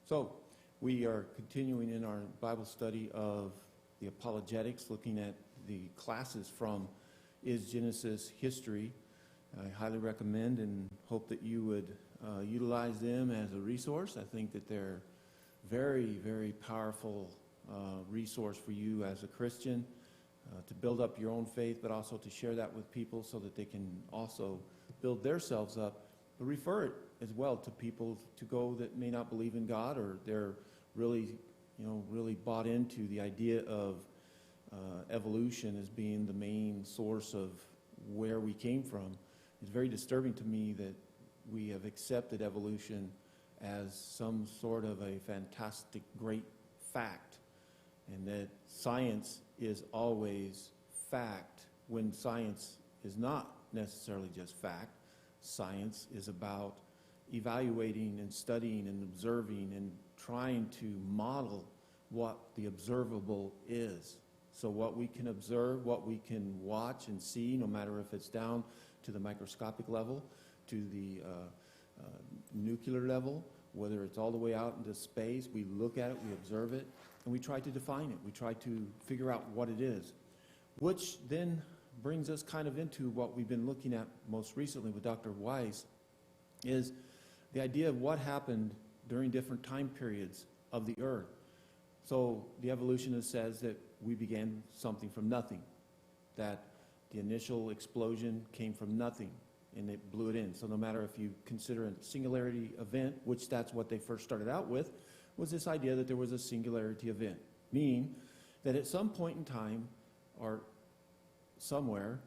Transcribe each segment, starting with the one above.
So, we are continuing in our Bible study of the Apologetics, looking at the classes from Is Genesis History. I highly recommend and hope that you would utilize them as a resource. I think that they're very, very powerful resource for you as a Christian to build up your own faith, but also to share that with people so that they can also build themselves up, but refer it as well to people to go that may not believe in God, or they're really, really bought into the idea of evolution as being the main source of where we came from. It's very disturbing to me that we have accepted evolution as some sort of a fantastic, great fact, and that science is always fact when science is not necessarily just fact. Science is about evaluating and studying and observing and trying to model what the observable is. So what we can observe, what we can watch and see, no matter if it's down to the microscopic level, to the nuclear level, whether it's all the way out into space, we look at it, we observe it, and we try to define it. We try to figure out what it is, which then brings us kind of into what we've been looking at most recently with Dr. Weiss, is the idea of what happened during different time periods of the earth. So the evolutionist says that we began something from nothing, that the initial explosion came from nothing and it blew it in. So no matter if you consider a singularity event, which that's what they first started out with, was this idea that there was a singularity event, meaning that at some point in time or somewhere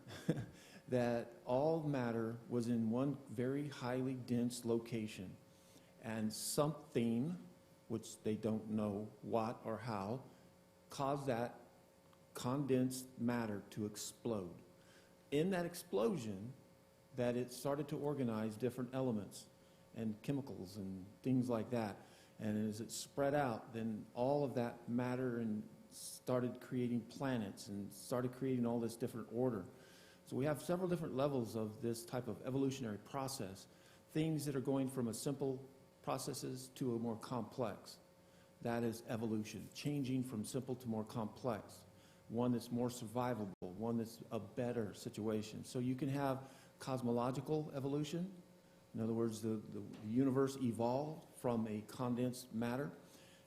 that all matter was in one very highly dense location, and something, which they don't know what or how, caused that condensed matter to explode. In that explosion, that it started to organize different elements and chemicals and things like that. And as it spread out, then all of that matter and started creating planets and started creating all this different order. So we have several different levels of this type of evolutionary process, things that are going from a simple processes to a more complex. That is evolution, changing from simple to more complex, one that's more survivable, one that's a better situation. So you can have cosmological evolution. In other words, the universe evolved from a condensed matter.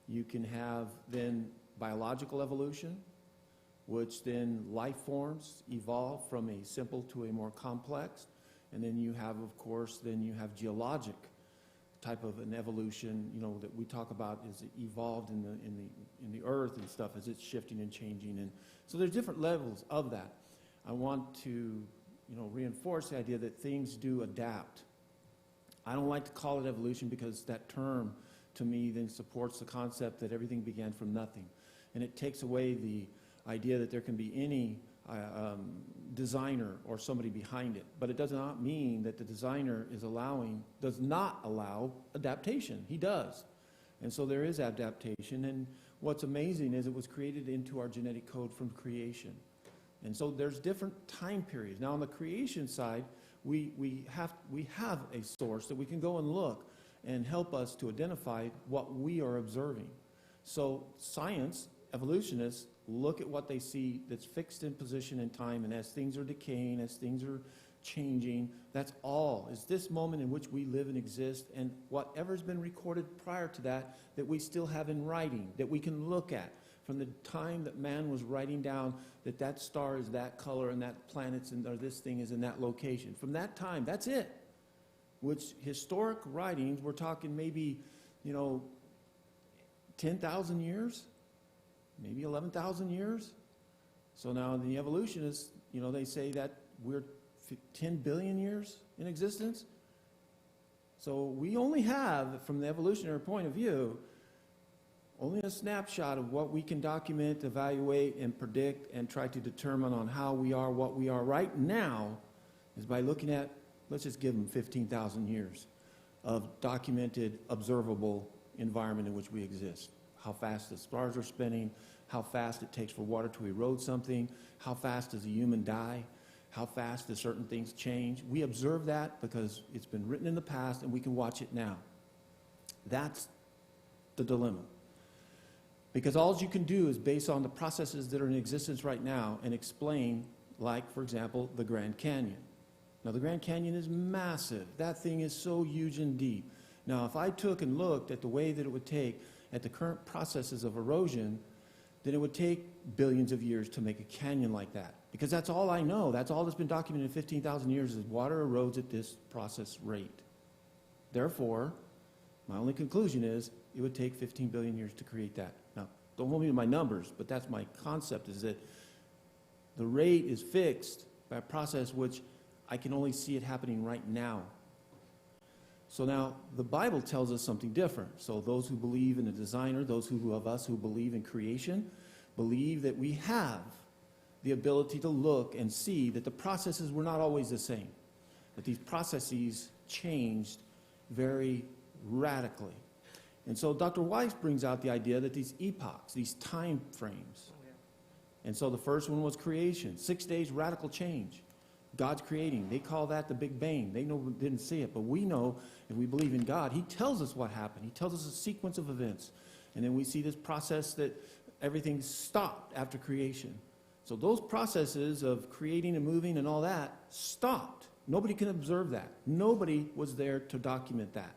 You can have then biological evolution, which then life forms evolve from a simple to a more complex. And then you have, of course, then you have geologic type of an evolution, that we talk about is evolved in the earth and stuff as it's shifting and changing. And so there's different levels of that. I want to, reinforce the idea that things do adapt. I don't like to call it evolution because that term, to me, then supports the concept that everything began from nothing. And it takes away the idea that there can be any designer or somebody behind it. But it does not mean that the designer does not allow adaptation. He does. And so there is adaptation. And what's amazing is it was created into our genetic code from creation. And so there's different time periods. Now on the creation side, we have a source that we can go and look and help us to identify what we are observing. So science, evolutionists, look at what they see that's fixed in position in time, and as things are decaying, as things are changing, that's all. Is this moment in which we live and exist, and whatever's been recorded prior to that, that we still have in writing, that we can look at from the time that man was writing down that that star is that color and that planet's or this thing is in that location. From that time, that's it. Which historic writings, we're talking maybe, 10,000 years, maybe 11,000 years. So now the evolutionists, they say that we're 10 billion years in existence. So we only have, from the evolutionary point of view, only a snapshot of what we can document, evaluate, and predict, and try to determine on how we are, what we are right now, is by looking at, let's just give them 15,000 years of documented, observable environment in which we exist. How fast the stars are spinning, how fast it takes for water to erode something, how fast does a human die, how fast do certain things change. We observe that because it's been written in the past and we can watch it now. That's the dilemma. Because all you can do is base on the processes that are in existence right now and explain, like, for example, the Grand Canyon. Now, the Grand Canyon is massive. That thing is so huge and deep. Now, if I took and looked at the way that it would take at the current processes of erosion, then it would take billions of years to make a canyon like that. Because that's all I know. That's all that's been documented in 15,000 years is water erodes at this process rate. Therefore, my only conclusion is it would take 15 billion years to create that. Now, don't hold me to my numbers, but that's my concept, is that the rate is fixed by a process which I can only see it happening right now. So now, the Bible tells us something different. So those who believe in the designer, those of us who believe in creation, believe that we have the ability to look and see that the processes were not always the same, that these processes changed very radically. And so Dr. Weiss brings out the idea that these epochs, these time frames, and so the first one was creation, 6 days, radical change. God's creating. They call that the Big Bang. They didn't see it, but we know, if we believe in God, He tells us what happened. He tells us a sequence of events. And then we see this process that everything stopped after creation. So those processes of creating and moving and all that stopped. Nobody can observe that. Nobody was there to document that.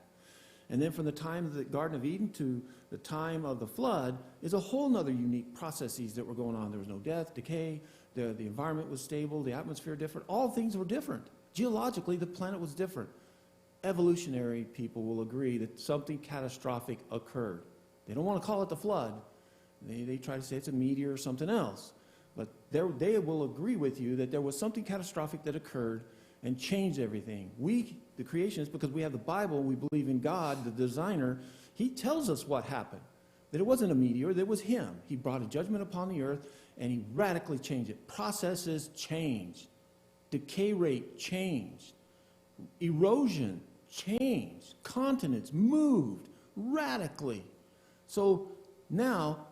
And then from the time of the Garden of Eden to the time of the flood is a whole nother unique processes that were going on. There was no death, decay, the environment was stable, the atmosphere different, all things were different. Geologically, the planet was different. Evolutionary people will agree that something catastrophic occurred. They don't want to call it the flood. They try to say it's a meteor or something else. But they will agree with you that there was something catastrophic that occurred and changed everything. We, the creationists, because we have the Bible, we believe in God, the designer, He tells us what happened. That it wasn't a meteor, that it was Him. He brought a judgment upon the earth, and He radically changed it. Processes changed. Decay rate changed. Erosion changed. Continents moved radically. So now,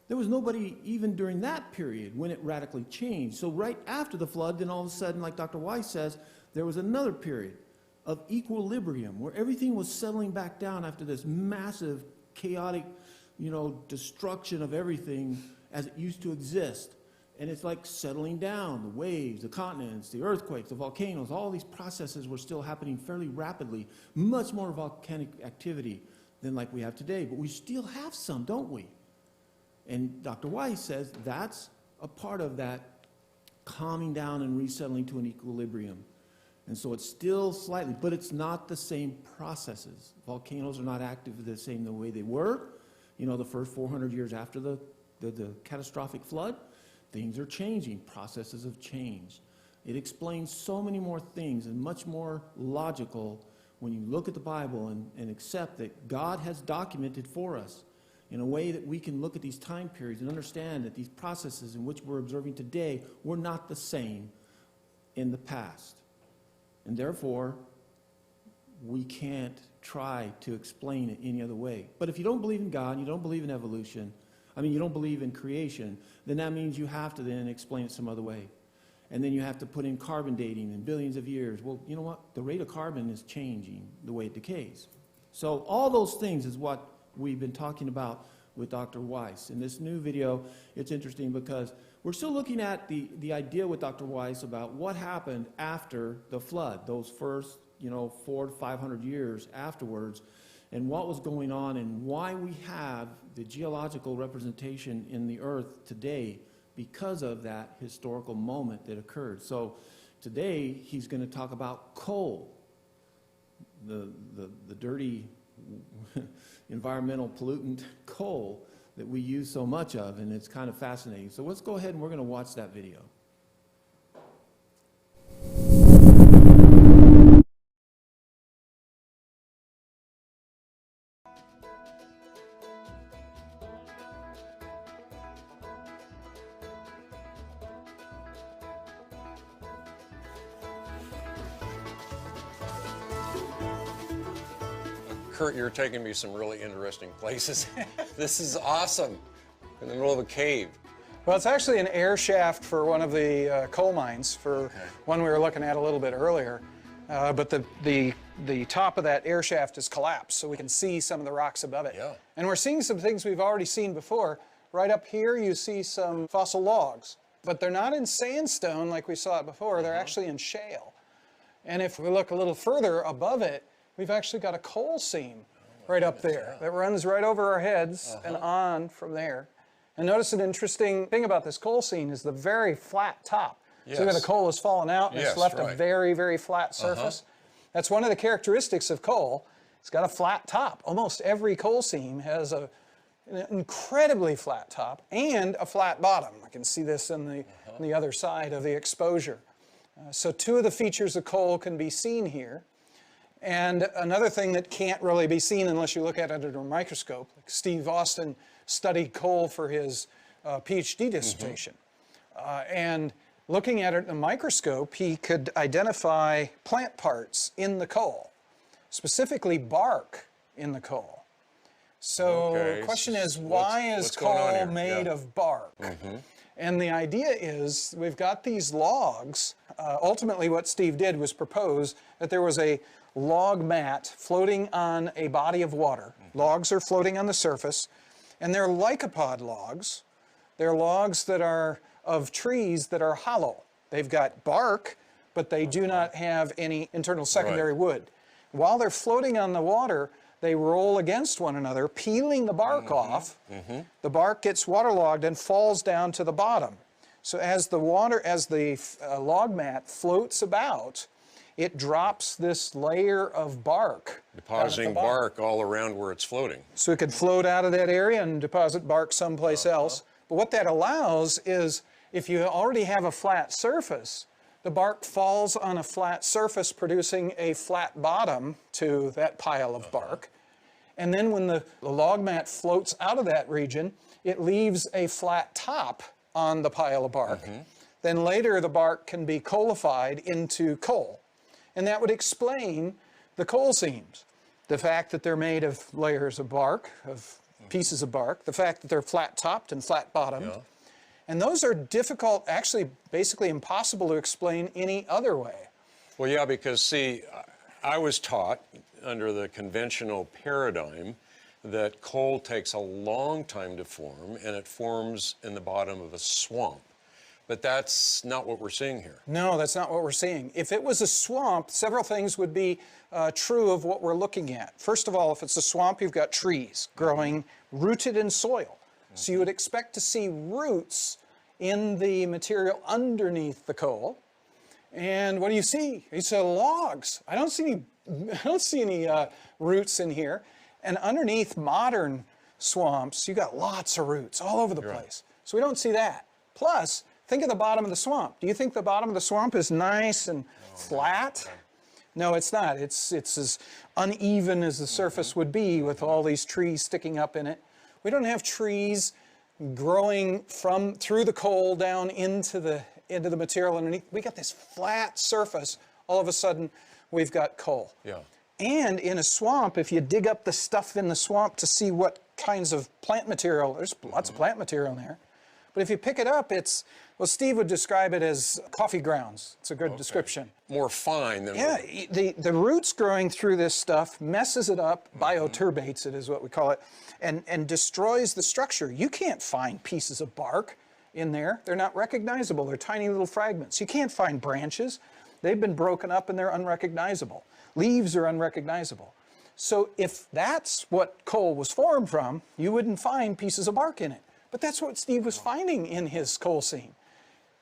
there was nobody even during that period when it radically changed. So right after the flood, then all of a sudden, like Dr. Weiss says, there was another period of equilibrium where everything was settling back down after this massive, chaotic, destruction of everything as it used to exist. And it's like settling down. The waves, the continents, the earthquakes, the volcanoes, all these processes were still happening fairly rapidly. Much more volcanic activity than like we have today. But we still have some, don't we? And Dr. Weiss says that's a part of that calming down and resettling to an equilibrium. And so it's still slightly, but it's not the same processes. Volcanoes are not active the same the way they were. The first 400 years after the catastrophic flood, things are changing. Processes have changed. It explains so many more things and much more logical when you look at the Bible and accept that God has documented for us in a way that we can look at these time periods and understand that these processes in which we're observing today were not the same in the past. And therefore, we can't try to explain it any other way. But if you don't believe in God, you don't believe in evolution, you don't believe in creation, then that means you have to then explain it some other way. And then you have to put in carbon dating in billions of years. Well, you know what? The rate of carbon is changing the way it decays. So all those things is what we've been talking about with Dr. Weiss. In this new video, it's interesting because we're still looking at the idea with Dr. Weiss about what happened after the flood, those first 400 to 500 years afterwards, and what was going on and why we have the geological representation in the earth today because of that historical moment that occurred. So today he's going to talk about coal, the dirty environmental pollutant coal that we use so much of, and it's kind of fascinating. So let's go ahead and we're going to watch that video. Kurt, you're taking me some really interesting places. This is awesome. In the middle of a cave. Well, it's actually an air shaft for one of the coal mines, for one we were looking at a little bit earlier. but the top of that air shaft is collapsed, so we can see some of the rocks above it. Yeah. And we're seeing some things we've already seen before. Right up here, you see some fossil logs, but they're not in sandstone like we saw it before. They're actually in shale. And if we look a little further above it, we've actually got a coal seam right up there that runs right over our heads and on from there. And notice an interesting thing about this coal seam is the very flat top. Yes. See where the coal has fallen out and it's left a very, very flat surface? That's one of the characteristics of coal. It's got a flat top. Almost every coal seam has an incredibly flat top and a flat bottom. I can see this on the other side of the exposure. So two of the features of coal can be seen here. And another thing that can't really be seen unless you look at it under a microscope, like Steve Austin studied coal for his PhD dissertation. And looking at it in a microscope, he could identify plant parts in the coal, specifically bark in the coal. So the question is, why is coal made of bark? And the idea is we've got these logs. Ultimately, what Steve did was propose that there was a log mat floating on a body of water. Logs are floating on the surface, and they're lycopod logs. They're logs that are of trees that are hollow. They've got bark, but they do not have any internal secondary wood. While they're floating on the water, they roll against one another, peeling the bark off. The bark gets waterlogged and falls down to the bottom. So as the log mat floats about, it drops this layer of bark. Depositing bark all around where it's floating. So it could float out of that area and deposit bark someplace else. But what that allows is, if you already have a flat surface, the bark falls on a flat surface, producing a flat bottom to that pile of bark. And then when the log mat floats out of that region, it leaves a flat top on the pile of bark. Then later the bark can be coalified into coal. And that would explain the coal seams. The fact that they're made of layers of bark, of pieces of bark, the fact that they're flat topped and flat bottomed. And those are difficult, actually basically impossible to explain any other way. Well, yeah, because see, I was taught under the conventional paradigm that coal takes a long time to form, and it forms in the bottom of a swamp. But that's not what we're seeing here. No, that's not what we're seeing. If it was a swamp, several things would be true of what we're looking at. First of all, if it's a swamp, you've got trees growing rooted in soil. So you would expect to see roots in the material underneath the coal. And what do you see? You see logs. I don't see any roots in here. And underneath modern swamps, you got lots of roots all over the place. So we don't see that. Plus, think of the bottom of the swamp. Do you think the bottom of the swamp is nice and flat? No, it's not. It's as uneven as the surface would be with all these trees sticking up in it. We don't have trees growing through the coal down into the material underneath. We got this flat surface. All of a sudden, we've got coal. And in a swamp, if you dig up the stuff in the swamp to see what kinds of plant material, there's lots of plant material in there. But if you pick it up, well, Steve would describe it as coffee grounds. It's a good description. More fine than... Yeah, the roots growing through this stuff messes it up, bioturbates it is what we call it, and destroys the structure. You can't find pieces of bark in there. They're not recognizable. They're tiny little fragments. You can't find branches. They've been broken up and they're unrecognizable. Leaves are unrecognizable. So if that's what coal was formed from, you wouldn't find pieces of bark in it. But that's what Steve was finding in his coal seam,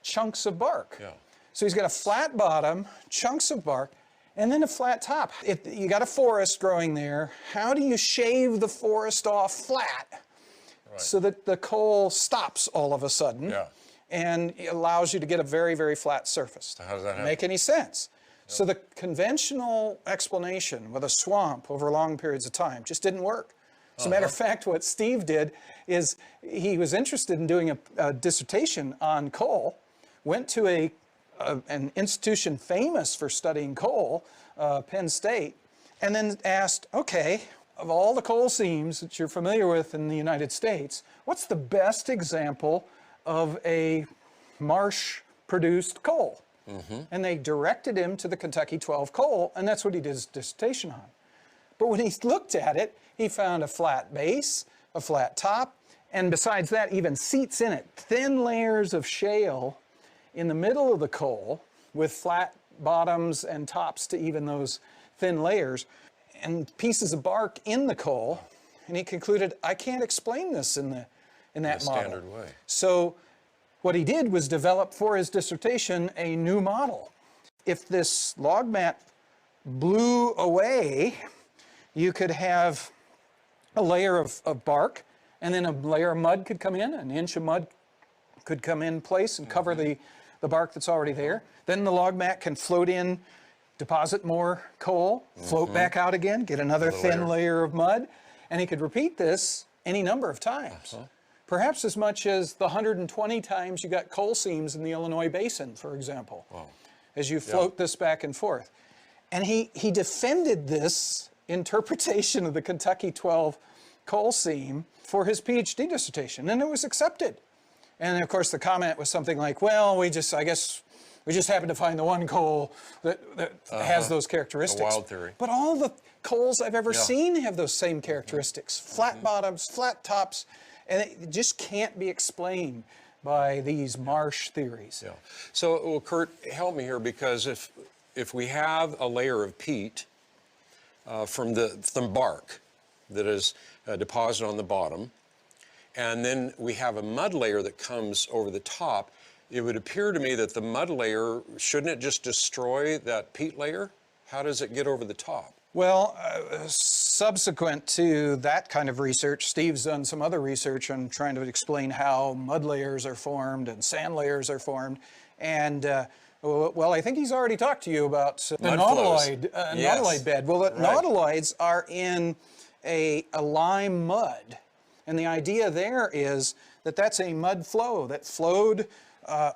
chunks of bark. So he's got a flat bottom, chunks of bark, and then a flat top. You got a forest growing there. How do you shave the forest off flat so that the coal stops all of a sudden and it allows you to get a very, very flat surface? So how does that happen? Make any sense? So the conventional explanation with a swamp over long periods of time just didn't work. As a matter of fact, what Steve did is he was interested in doing a dissertation on coal, went to an institution famous for studying coal, Penn State, and then asked, okay, of all the coal seams that you're familiar with in the United States, what's the best example of a marsh-produced coal? And they directed him to the Kentucky 12 coal, and that's what he did his dissertation on. But when he looked at it, he found a flat base, a flat top, and besides that, even seats in it, thin layers of shale in the middle of the coal with flat bottoms and tops to even those thin layers, and pieces of bark in the coal. And he concluded, I can't explain this in that model. Standard way. So what he did was develop for his dissertation a new model. If this log mat blew away, you could have a layer of bark, and then a layer of mud could come in, an inch of mud could come in place and cover the bark that's already there. Then the log mat can float in, deposit more coal, float back out again, get another thin layer of mud, and he could repeat this any number of times. Perhaps as much as the 120 times you got coal seams in the Illinois Basin, for example, as you float this back and forth. And he defended this interpretation of the Kentucky 12 coal seam for his PhD dissertation, and it was accepted. And of course the comment was something like, well, I guess we just happened to find the one coal that has those characteristics. A wild theory. But all the coals I've ever seen have those same characteristics. Flat bottoms, flat tops, and it just can't be explained by these marsh theories. Yeah. So, well, Kurt, help me here, because if we have a layer of peat from bark that is deposited on the bottom, and then we have a mud layer that comes over the top, it would appear to me that the mud layer, shouldn't it just destroy that peat layer? How does it get over the top? Well, subsequent to that kind of research, Steve's done some other research on trying to explain how mud layers are formed and sand layers are formed. And, well, I think he's already talked to you about the nautiloid bed. Well, the nautiloids are in a lime mud. And the idea there is that that's a mud flow that flowed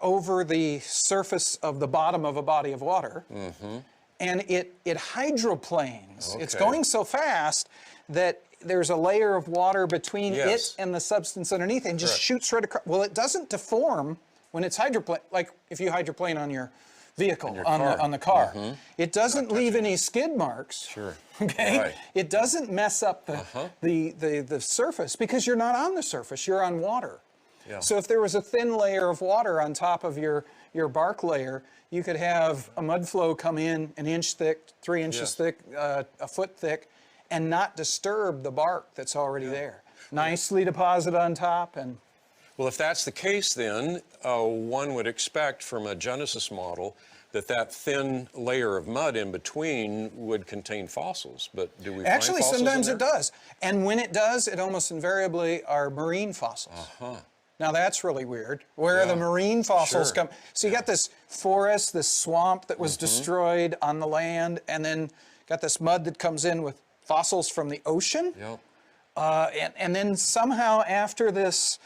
over the surface of the bottom of a body of water. And it hydroplanes. Okay. It's going so fast that there's a layer of water between it and the substance underneath, and just shoots right across. Well, it doesn't deform when it's hydroplane, like if you hydroplane on your vehicle, on the car. It doesn't leave any skid marks. Okay? Right. It doesn't mess up the surface, because you're not on the surface, you're on water. So if there was a thin layer of water on top of your bark layer, you could have a mud flow come in an inch thick, 3 inches thick, a foot thick, and not disturb the bark that's already there. Nicely deposit on top. And well, if that's the case, then one would expect from a Genesis model that thin layer of mud in between would contain fossils. But do we find fossils sometimes in there? it does. And when it does, it almost invariably are marine fossils. Now that's really weird. Where are the marine fossils come? So you got this forest, this swamp that was destroyed on the land, and then got this mud that comes in with fossils from the ocean. And then somehow after this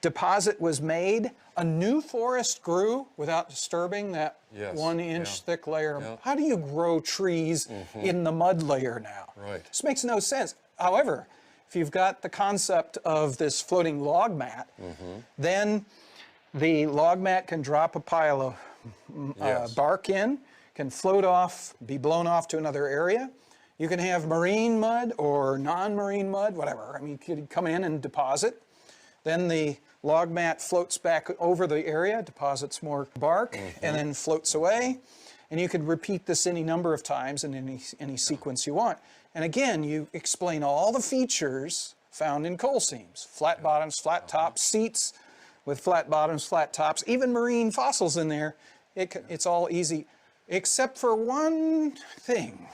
deposit was made, a new forest grew without disturbing that 1 inch thick layer. How do you grow trees in the mud layer now? This makes no sense. However, if you've got the concept of this floating log mat, then the log mat can drop a pile of bark in, can float off, be blown off to another area. You can have marine mud or non-marine mud, whatever. I mean, you could come in and deposit. Then the log mat floats back over the area, deposits more bark, and then floats away. And you could repeat this any number of times in any sequence you want. And again, you explain all the features found in coal seams. Flat bottoms, flat tops, seats with flat bottoms, flat tops, even marine fossils in there. It's all easy, except for one thing.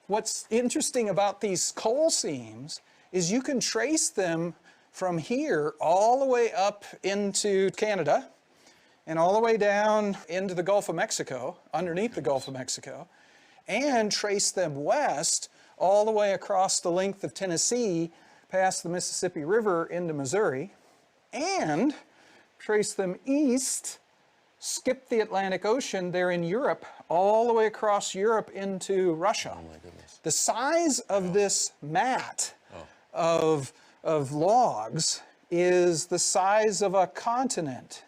What's interesting about these coal seams is you can trace them from here all the way up into Canada and all the way down into the Gulf of Mexico, underneath the Gulf of Mexico, and trace them west all the way across the length of Tennessee, past the Mississippi River into Missouri, and trace them east, skip the Atlantic Ocean, they're in Europe, all the way across Europe into Russia. Oh my goodness. The size of this mat of logs is the size of a continent.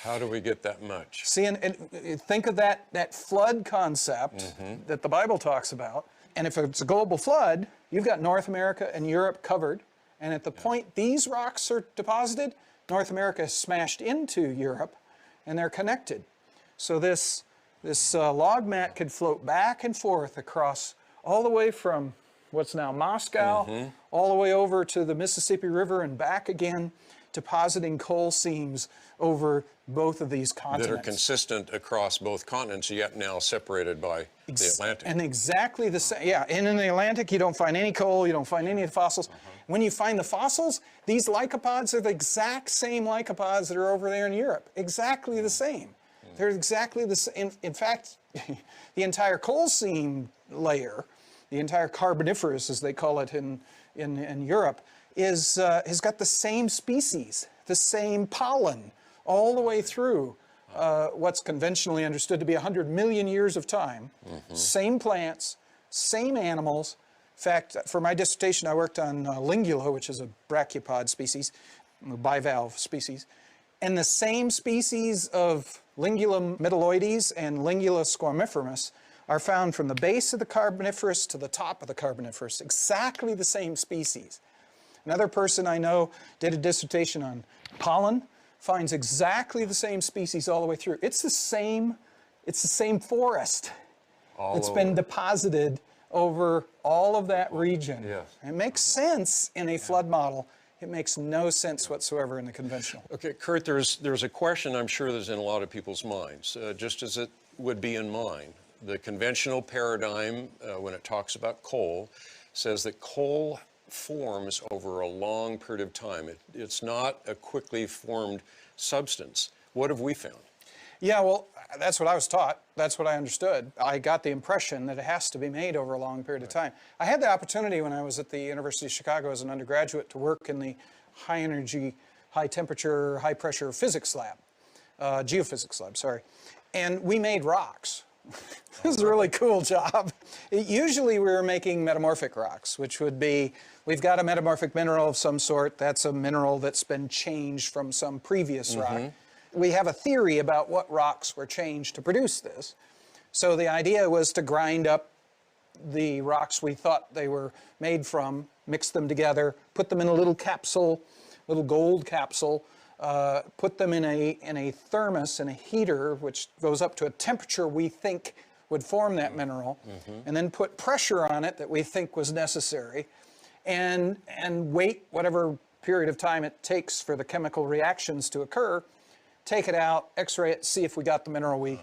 How do we get that much? See, and think of that flood concept that the Bible talks about. And if it's a global flood, you've got North America and Europe covered. And at the point these rocks are deposited, North America is smashed into Europe, and they're connected. So this log mat could float back and forth across all the way from what's now Moscow, all the way over to the Mississippi River and back again, depositing coal seams over both of these continents. That are consistent across both continents, yet now separated by the Atlantic. And exactly the same, yeah. And in the Atlantic, you don't find any coal, you don't find any of the fossils. When you find the fossils, these lycopods are the exact same lycopods that are over there in Europe. Exactly the same. They're exactly the same. In fact, the entire coal seam layer, the entire Carboniferous, as they call it in Europe, has got the same species, the same pollen, all the way through what's conventionally understood to be 100 million years of time. Same plants, same animals. In fact, for my dissertation, I worked on Lingula, which is a brachiopod species, a bivalve species. And the same species of Lingula metalloides and Lingula squamiferus are found from the base of the Carboniferous to the top of the Carboniferous, exactly the same species. Another person I know did a dissertation on pollen, finds exactly the same species all the way through. It's the same forest that's been deposited over all of that region. Yes. It makes sense in a flood model. It makes no sense whatsoever in the conventional. Okay, Kurt, there's a question I'm sure that's in a lot of people's minds, just as it would be in mine. The conventional paradigm, when it talks about coal, says that coal forms over a long period of time. It's not a quickly formed substance. What have we found? Yeah, well, that's what I was taught. That's what I understood. I got the impression that it has to be made over a long period of time. I had the opportunity when I was at the University of Chicago as an undergraduate to work in the high energy, high temperature, high pressure physics lab, geophysics lab, sorry. And we made rocks. It was a really cool job. Usually we were making metamorphic rocks, which would be, we've got a metamorphic mineral of some sort. That's a mineral that's been changed from some previous rock. We have a theory about what rocks were changed to produce this. So the idea was to grind up the rocks we thought they were made from, mix them together, put them in a little capsule, little gold capsule, put them in a thermos, in a heater, which goes up to a temperature we think would form that mineral, and then put pressure on it that we think was necessary, and wait whatever period of time it takes for the chemical reactions to occur, take it out, x-ray it, see if we got the mineral we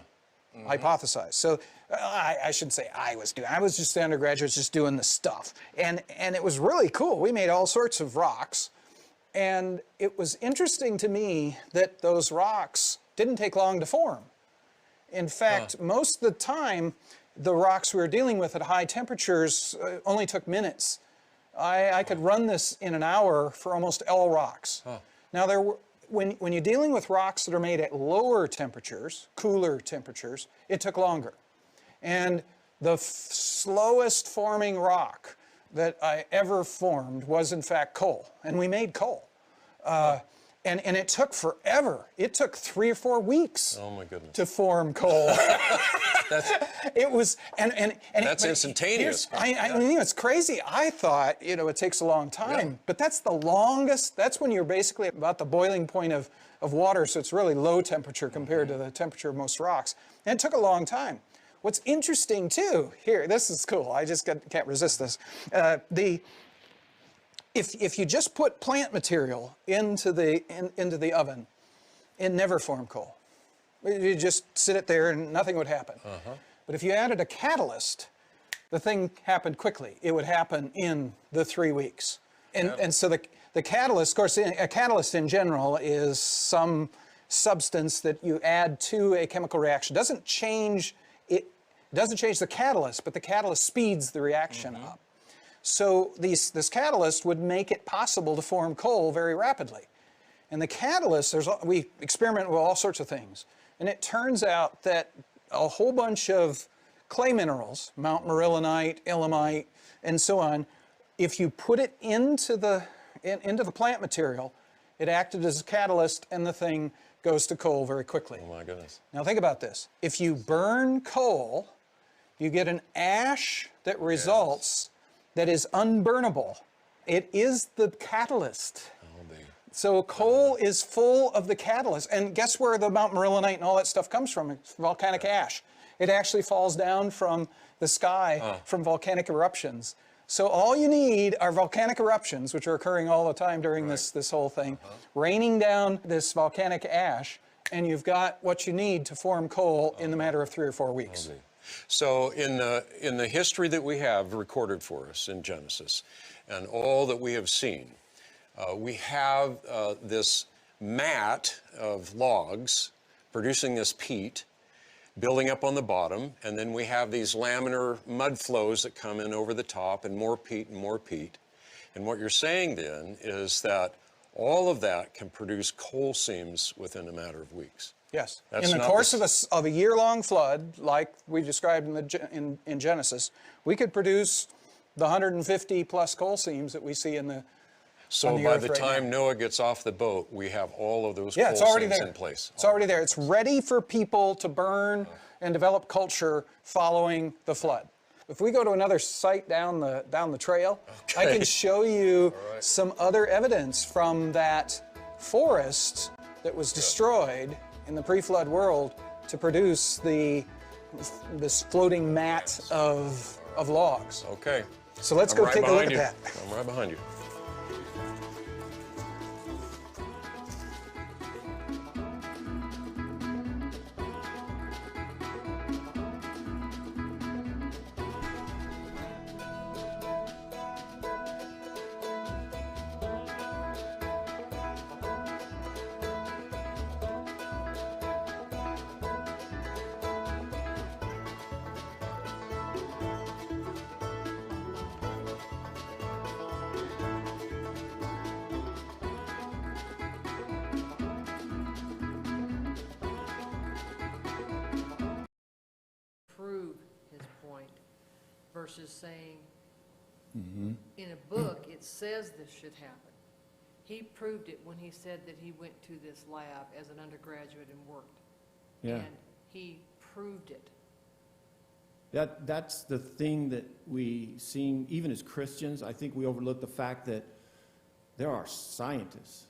hypothesized. So I shouldn't say I was just an undergraduate just doing the stuff. And it was really cool. We made all sorts of rocks. And it was interesting to me that those rocks didn't take long to form. In fact, most of the time, the rocks we were dealing with at high temperatures only took minutes. I could run this in an hour for almost all rocks. Now, when you're dealing with rocks that are made at lower temperatures, cooler temperatures, it took longer. And the slowest forming rock that I ever formed was in fact coal, and we made coal. And it took forever. It took 3 or 4 weeks to form coal. It was, that's instantaneous. I mean, it's crazy. I thought, it takes a long time, but that's the longest. That's when you're basically about the boiling point of water, so it's really low temperature compared to the temperature of most rocks. And it took a long time. What's interesting too, here, this is cool. I just can't resist this. If you just put plant material into the oven, it never formed coal. You just sit it there and nothing would happen. But if you added a catalyst, the thing happened quickly. It would happen in the 3 weeks. And so the catalyst, of course, a catalyst in general is some substance that you add to a chemical reaction. It doesn't change the catalyst, but the catalyst speeds the reaction up. So this catalyst would make it possible to form coal very rapidly. And the catalyst, we experiment with all sorts of things. And it turns out that a whole bunch of clay minerals, Mount Marillenite, ilmenite, and so on, if you put it into the plant material, it acted as a catalyst and the thing goes to coal very quickly. Oh my goodness. Now think about this. If you burn coal, you get an ash that results that is unburnable. It is the catalyst. So coal is full of the catalyst. And guess where the Mount Marillenite and all that stuff comes from? It's volcanic ash. It actually falls down from the sky from volcanic eruptions. So all you need are volcanic eruptions, which are occurring all the time during this whole thing, raining down this volcanic ash, and you've got what you need to form coal in the matter of 3 or 4 weeks. So in the history that we have recorded for us in Genesis, and all that we have seen, we have this mat of logs producing this peat, building up on the bottom, and then we have these laminar mud flows that come in over the top, and more peat and more peat. And what you're saying then is that all of that can produce coal seams within a matter of weeks. Yes. That's in the course of a year-long flood, like we described in Genesis, we could produce the 150 plus coal seams that we see in the So by the time Noah gets off the boat, we have all of those coal seams in place. It's already there. It's ready for people to burn and develop culture following the flood. If we go to another site down the trail, I can show you some other evidence from that forest that was destroyed in the pre-flood world to produce this floating mat of logs. Okay. So let's go take a look at that. I'm right behind you. Prove his point versus saying in a book it says this should happen. He proved it when he said that he went to this lab as an undergraduate and worked. Yeah. And he proved it. That's the thing that we seem, even as Christians, I think we overlook the fact that there are scientists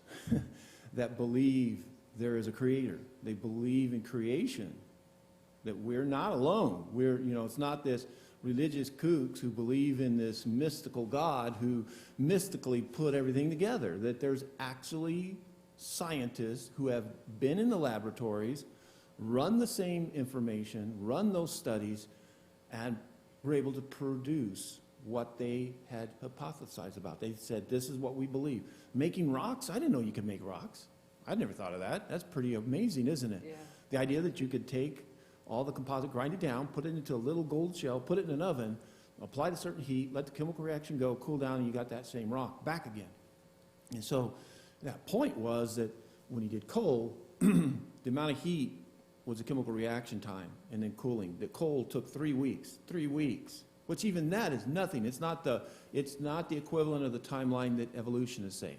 that believe there is a creator. They believe in creation, that we're not alone. It's not this religious kooks who believe in this mystical God who mystically put everything together, that there's actually scientists who have been in the laboratories, run the same information, run those studies, and were able to produce what they had hypothesized about. They said, this is what we believe. Making rocks? I didn't know you could make rocks. I'd never thought of that. That's pretty amazing, isn't it? Yeah. The idea that you could take all the composite, grind it down, put it into a little gold shell, put it in an oven, apply to certain heat, let the chemical reaction go, cool down, and you got that same rock back again. And so that point was that when he did coal, the amount of heat was a chemical reaction time, and then cooling. The coal took 3 weeks, which even that is nothing. It's not the equivalent of the timeline that evolution is saying.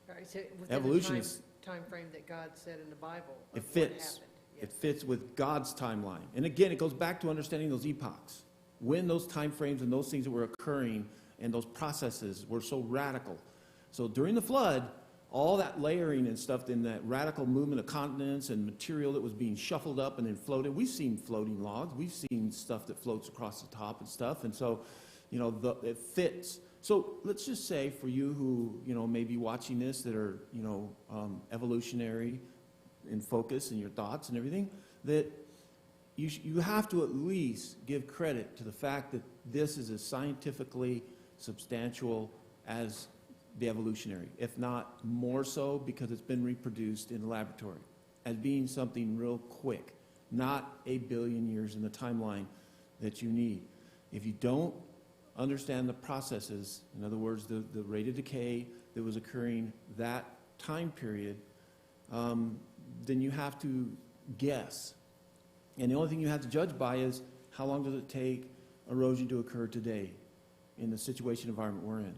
All right, so within Evolution the is- time frame that God said in the Bible. It of what fits. happened. It fits with God's timeline. And again, it goes back to understanding those epochs, when those time frames and those things that were occurring and those processes were so radical. So during the flood, all that layering and stuff, in that radical movement of continents and material that was being shuffled up and then floated. We've seen floating logs. We've seen stuff that floats across the top and stuff. And so, it fits. So let's just say for you who, may be watching this that are, evolutionary in focus in your thoughts and everything, that you have to at least give credit to the fact that this is as scientifically substantial as the evolutionary, if not more so, because it's been reproduced in the laboratory as being something real quick, not a billion years in the timeline that you need. If you don't understand the processes, in other words, the rate of decay that was occurring that time period, then you have to guess. And the only thing you have to judge by is how long does it take erosion to occur today in the situation environment we're in.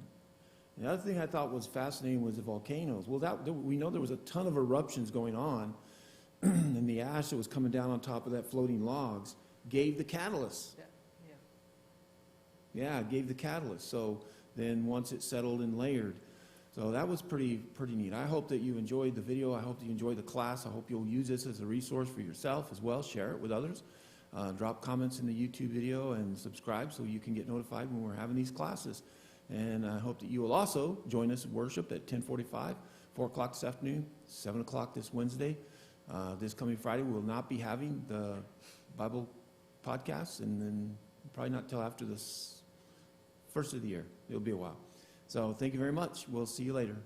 The other thing I thought was fascinating was the volcanoes. Well, we know there was a ton of eruptions going on, and the ash that was coming down on top of that floating logs gave the catalyst. Yeah, it gave the catalyst. So then once it settled and layered. So that was pretty neat. I hope that you enjoyed the video. I hope that you enjoyed the class. I hope you'll use this as a resource for yourself as well. Share it with others. Drop comments in the YouTube video and subscribe so you can get notified when we're having these classes. And I hope that you will also join us in worship at 10:45, 4 o'clock this afternoon, 7 o'clock this Wednesday. This coming Friday, we will not be having the Bible podcast, and then probably not till after this first of the year. It'll be a while. So thank you very much. We'll see you later.